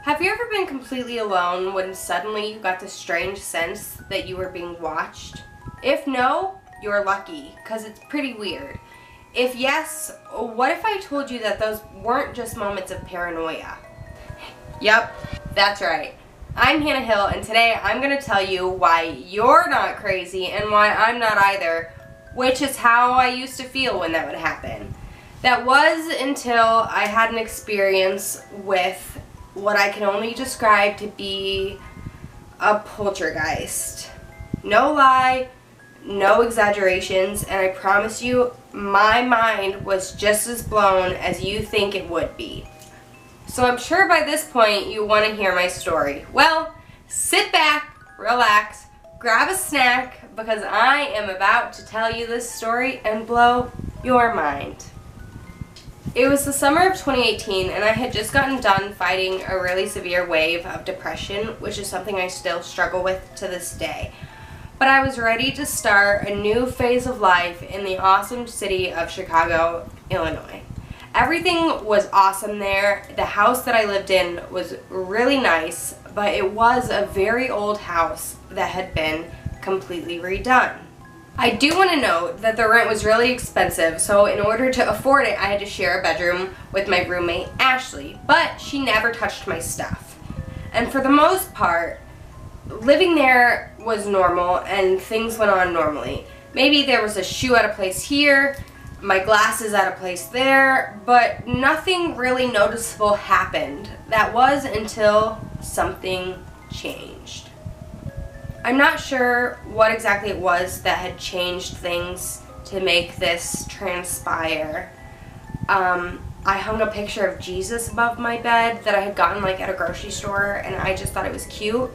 Have you ever been completely alone when suddenly you got this strange sense that you were being watched? If no, you're lucky, because it's pretty weird. If yes, what if I told you that those weren't just moments of paranoia? Yep, that's right. I'm Hannah Hill, and today I'm going to tell you why you're not crazy and why I'm not either, which is how I used to feel when that would happen. That was until I had an experience with what I can only describe to be a poltergeist. No lie, no exaggerations, and I promise you, my mind was just as blown as you think it would be. So I'm sure by this point you want to hear my story. Well, sit back, relax, grab a snack, because I am about to tell you this story and blow your mind. It was the summer of 2018, and I had just gotten done fighting a really severe wave of depression, which is something I still struggle with to this day. But I was ready to start a new phase of life in the awesome city of Chicago, Illinois. Everything was awesome there. The house that I lived in was really nice, but it was a very old house that had been completely redone. I do want to note that the rent was really expensive, so in order to afford it, I had to share a bedroom with my roommate, Ashley, but she never touched my stuff. And for the most part, living there was normal and things went on normally. Maybe there was a shoe out of place here, my glasses out of place there, but nothing really noticeable happened. That was until something changed. I'm not sure what exactly it was that had changed things to make this transpire. I hung a picture of Jesus above my bed that I had gotten at a grocery store, and I just thought it was cute.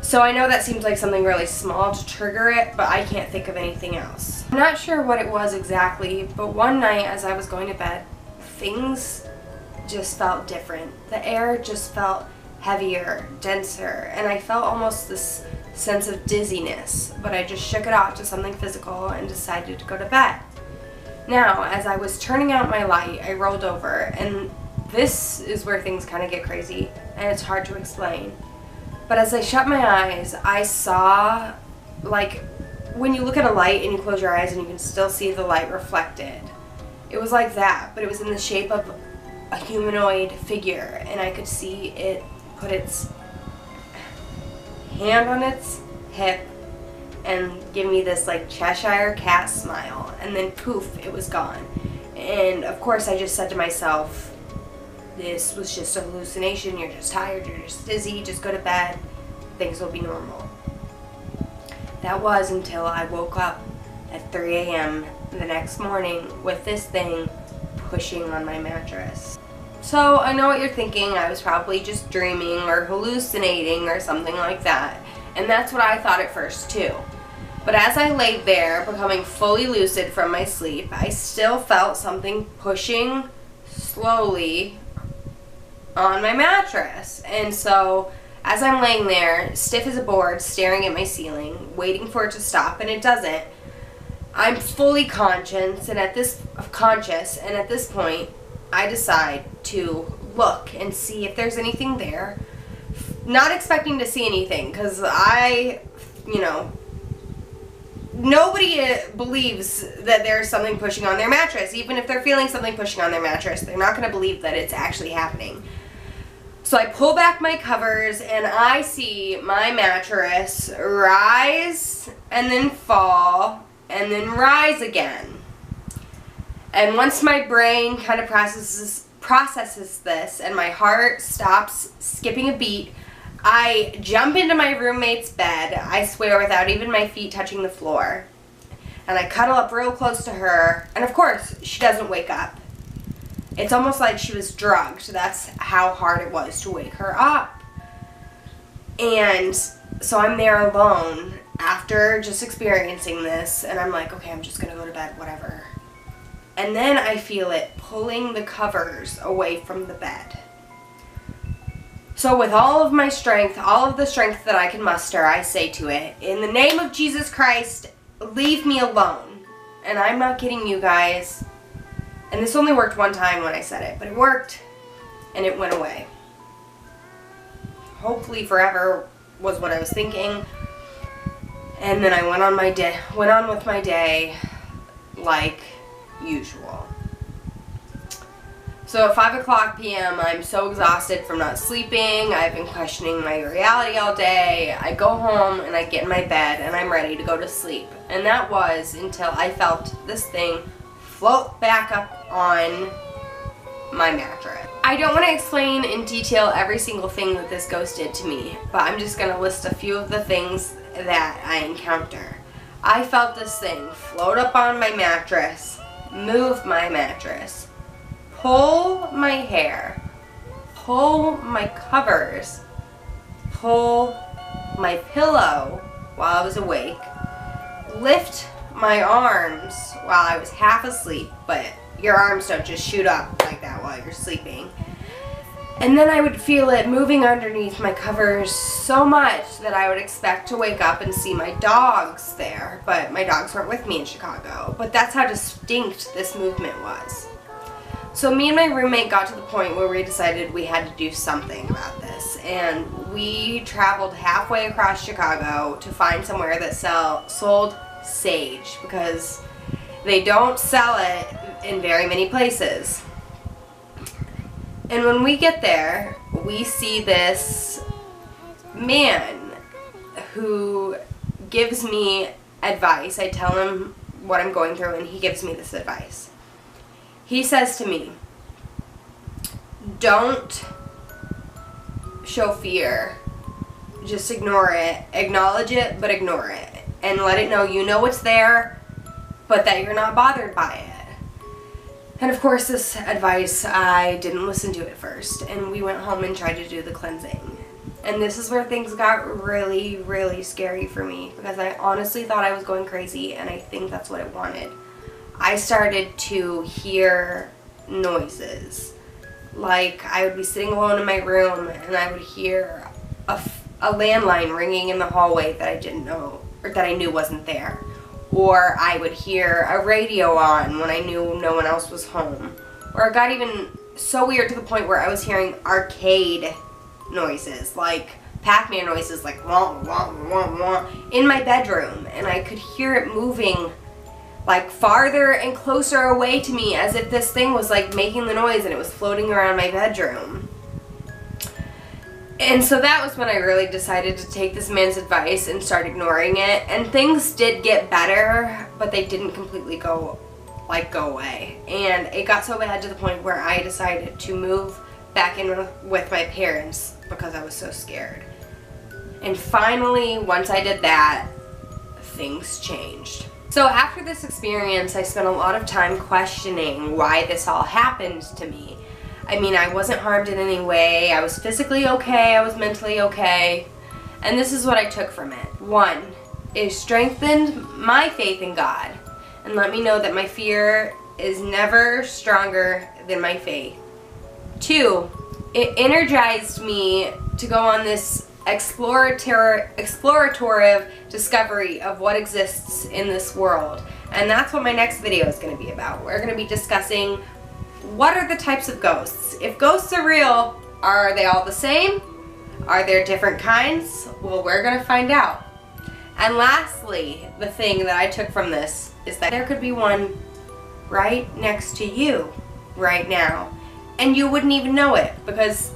So I know that seems like something really small to trigger it, but I can't think of anything else. I'm not sure what it was exactly, but one night as I was going to bed, things just felt different. The air just felt heavier, denser, and I felt almost this sense of dizziness, but I just shook it off to something physical and decided to go to bed. Now, as I was turning out my light, I rolled over, and this is where things kind of get crazy, and it's hard to explain. But as I shut my eyes, I saw, when you look at a light and you close your eyes and you can still see the light reflected. It was like that, but it was in the shape of a humanoid figure, and I could see it put its hand on its hip and give me this Cheshire cat smile, and then poof, it was gone. And of course I just said to myself, this was just a hallucination, you're just tired, you're just dizzy, just go to bed, things will be normal. That was until I woke up at 3 a.m. the next morning with this thing pushing on my mattress. So I know what you're thinking, I was probably just dreaming or hallucinating or something like that. And that's what I thought at first too. But as I laid there, becoming fully lucid from my sleep, I still felt something pushing slowly on my mattress. And so as I'm laying there, stiff as a board, staring at my ceiling, waiting for it to stop, and it doesn't, I'm fully conscious, and at this point, I decide to look and see if there's anything there. Not expecting to see anything, because nobody believes that there's something pushing on their mattress. Even if they're feeling something pushing on their mattress, they're not going to believe that it's actually happening. So I pull back my covers and I see my mattress rise and then fall and then rise again. And once my brain kind of processes this and my heart stops skipping a beat, I jump into my roommate's bed, I swear without even my feet touching the floor. And I cuddle up real close to her, and of course, she doesn't wake up. It's almost like she was drugged. That's how hard it was to wake her up. And so I'm there alone after just experiencing this, and I'm like, okay, I'm just gonna go to bed, whatever. And then I feel it pulling the covers away from the bed. So with all of my strength, all of the strength that I can muster, I say to it, in the name of Jesus Christ, leave me alone. And I'm not kidding you guys. And this only worked one time when I said it, but it worked, and it went away. hopefully forever was what I was thinking. And then I went on with my day like usual. So at 5 o'clock p.m. I'm so exhausted from not sleeping. I've been questioning my reality all day. I go home and I get in my bed and I'm ready to go to sleep. And that was until I felt this thing float back up on my mattress. I don't want to explain in detail every single thing that this ghost did to me, but I'm just going to list a few of the things that I encounter. I felt this thing float up on my mattress, move my mattress, pull my hair, pull my covers, pull my pillow while I was awake, lift my arms while I was half asleep, but your arms don't just shoot up like that while you're sleeping. And then I would feel it moving underneath my covers so much that I would expect to wake up and see my dogs there, but my dogs weren't with me in Chicago. But that's how distinct this movement was. So me and my roommate got to the point where we decided we had to do something about this, and we traveled halfway across Chicago to find somewhere that sold sage, because they don't sell it in very many places. And when we get there, we see this man who gives me advice. I tell him what I'm going through and he gives me this advice. He says to me, don't show fear, just ignore it, acknowledge it, but ignore it, and let it know you know it's there, but that you're not bothered by it. And of course this advice, I didn't listen to it first, and we went home and tried to do the cleansing. And this is where things got really, really scary for me, because I honestly thought I was going crazy, and I think that's what I wanted. I started to hear noises. Like, I would be sitting alone in my room and I would hear a landline ringing in the hallway that I didn't know, or that I knew wasn't there. Or I would hear a radio on when I knew no one else was home. Or it got even so weird to the point where I was hearing arcade noises, like Pac-Man noises, like wah, wah, wah, wah, in my bedroom. And I could hear it moving like farther and closer away to me, as if this thing was like making the noise and it was floating around my bedroom. And so that was when I really decided to take this man's advice and start ignoring it. And things did get better, but they didn't completely go away. And it got so bad to the point where I decided to move back in with my parents because I was so scared. And finally, once I did that, things changed. So after this experience, I spent a lot of time questioning why this all happened to me. I mean, I wasn't harmed in any way. I was physically okay. I was mentally okay. And this is what I took from it. 1, it strengthened my faith in God and let me know that my fear is never stronger than my faith. 2, it energized me to go on this exploratory discovery of what exists in this world. And that's what my next video is going to be about. We're going to be discussing what are the types of ghosts. If ghosts are real, are they all the same? Are there different kinds? Well, we're going to find out. And lastly, the thing that I took from this is that there could be one right next to you right now. And you wouldn't even know it because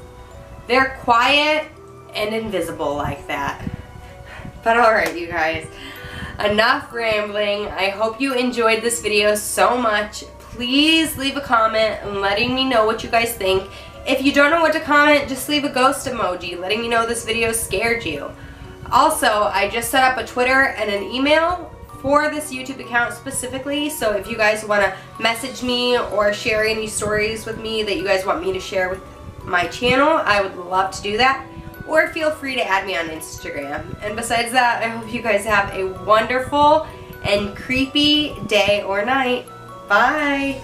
they're quiet and invisible like that. But alright, you guys, enough rambling. I hope you enjoyed this video so much. Please leave a comment and letting me know what you guys think. If you don't know what to comment, just leave a ghost emoji letting me know this video scared you. Also, I just set up a Twitter and an email for this YouTube account specifically, so if you guys want to message me or share any stories with me that you guys want me to share with my channel, I would love to do that. Or feel free to add me on Instagram. And besides that, I hope you guys have a wonderful and creepy day or night. Bye!